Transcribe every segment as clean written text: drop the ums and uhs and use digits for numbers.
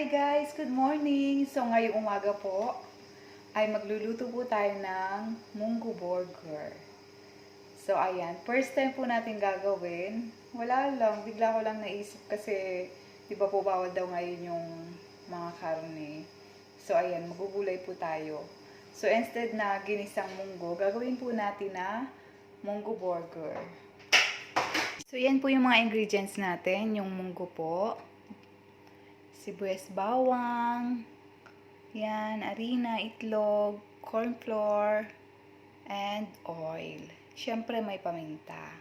Hi guys! Good morning! So ngayong umaga po ay magluluto po tayo ng Monngo burger. So ayan, first time po natin gagawin. Wala lang, bigla ko lang naisip kasi di ba po bawal daw ngayon yung mga karne. So ayan, magugulay po tayo. So instead na ginisang munggo, gagawin po natin na Monngo burger. So yan po yung mga ingredients natin, yung munggo po. Sibuyas bawang, yan, harina, itlog, corn flour, and oil. Siyempre may paminta.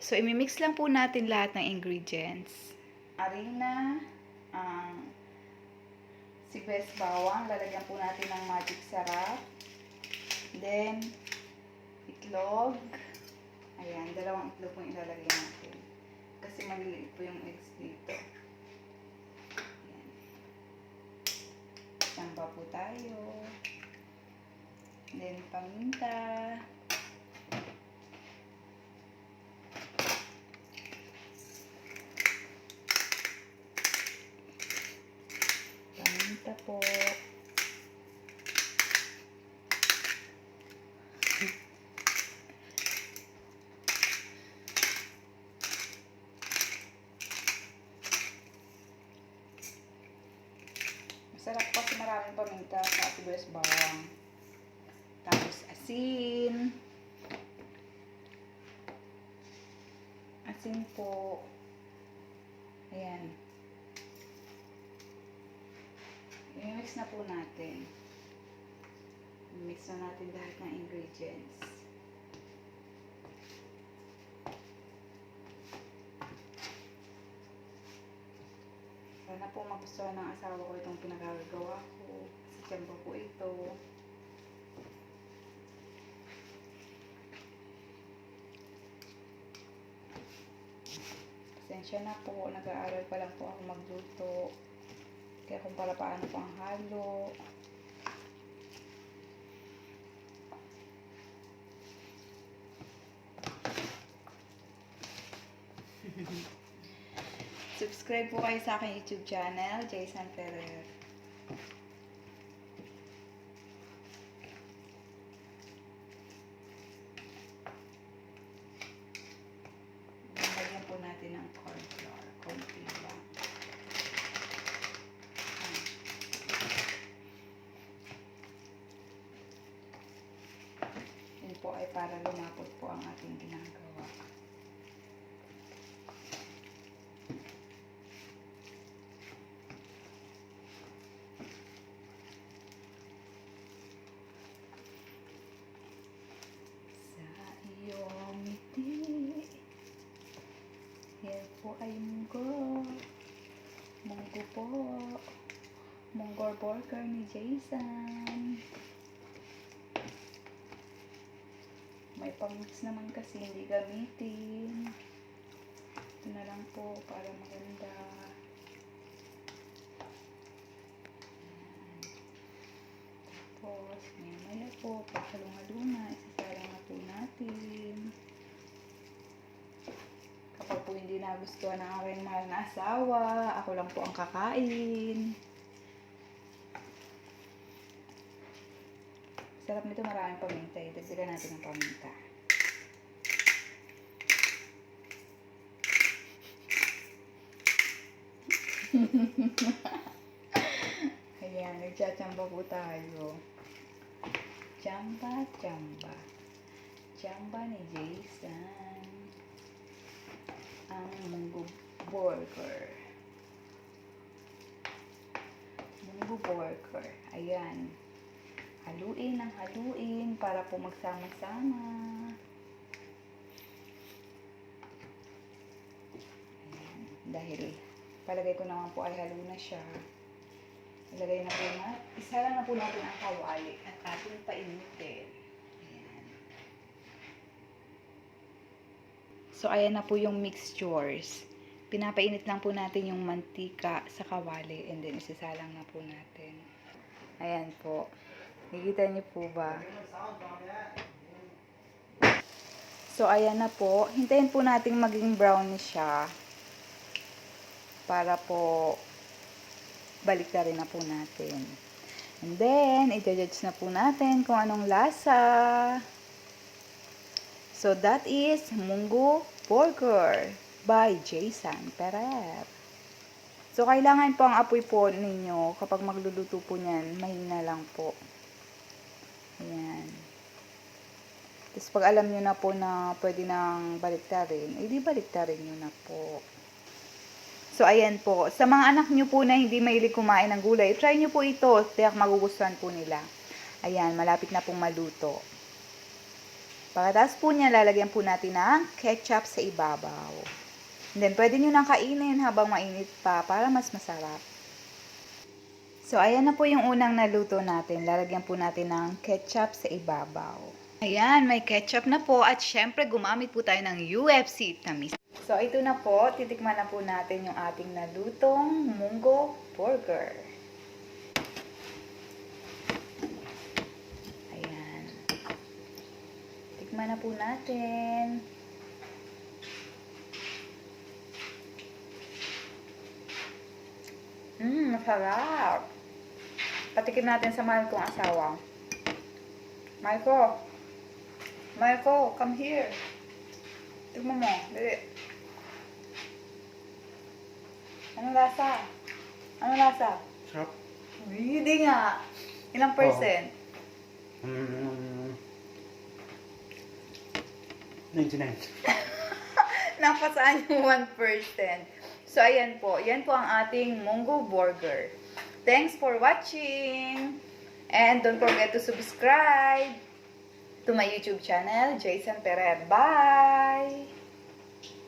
So, imimix lang po natin lahat ng ingredients. Harina, sibuyas bawang, lalagyan po natin ng magic sarap. Then, itlog. Ayan, dalawang itlog po ilalagay natin. Kasi maliliit po yung eggs dito. Samba po tayo. Then, paminta. Paminta po. Masarap kasi maraming paminta sa sibuyas bawang. Tapos asin. Asin po. Ayan. I-mix na po natin. I-mix na natin lahat ng ingredients. Sana po magustuhan ng asawa ko itong pinagagawa ko. Kasi tiyempo po ito. Pasensya na po. Nag-aaral pa lang po ako magluto. Kaya kung para paano po ang halo. Subscribe po kayo sa aking YouTube channel, Jason Ferrer. Lagyan po natin ng corn flour. Konti lang. Yun po ay para lumapot po ang ating ginagawa. Yan po ay munggo. Munggo po. Monggo burger ni Jason. May pang-mix naman kasi hindi gamitin. Ito na lang po para maganda. Tapos, maya po, pahalong-halo na. Isasalang na po natin. Kapag po hindi nagustuhan ng aking mahal na asawa, ako lang po ang kakain. Sarap nito, maraming paminta. Dagdagan natin ng paminta. Ayan, nagtsatsyamba po tayo. Tsamba, tsamba. Tsamba ni Jason. Ang Monngo burger. Monngo burger. Ayan. Haluin ang haluin para po magsama-sama. Ayan. Dahil palagay ko naman po ay halo na siya. Ilagay na po na. Isa lang na po natin ang kawali at ating painitin. So, ayan na po yung mixtures. Pinapainit lang po natin yung mantika sa kawali and then isasalang na po natin. Ayan po. Nakikita niyo po ba? So, ayan na po. Hintayin po natin maging brownish siya. Para po balik na rin na po natin. And then, i-judge na po natin kung anong lasa. So, that is Monngo Burger by Jason Perez. So, kailangan po ang apoy po ninyo kapag magluluto po niyan, mahina lang po. Ayan. Tapos, pag alam nyo na po na pwede nang baliktarin, edi baliktarin nyo na po. So, ayan po. Sa mga anak nyo po na hindi mahilig kumain ng gulay, try nyo po ito. Tiyak magugustuhan po nila. Ayan, malapit na pong maluto. Pagkatapos po niya, lalagyan po natin ng ketchup sa ibabaw. And then, pwede nyo nang kainin habang mainit pa para mas masarap. So, ayan na po yung unang naluto natin. Lalagyan po natin ng ketchup sa ibabaw. Ayan, may ketchup na po. At syempre, gumamit po tayo ng UFC tamis. So, ito na po. Titikman na po natin yung ating nalutong Monngo Burger. Ayan. Tikman na po natin. Masarap. Patikim natin sa mahal kong asawa. Marco, come here. Tignan mo. Dali. Anong lasa? Sarap. Hindi nga. Ilang percent? 99. Napasaan yung 1%. So, ayan po. Yan po ang ating Monngo Burger. Thanks for watching. And don't forget to subscribe to my YouTube channel, Jason Perez. Bye!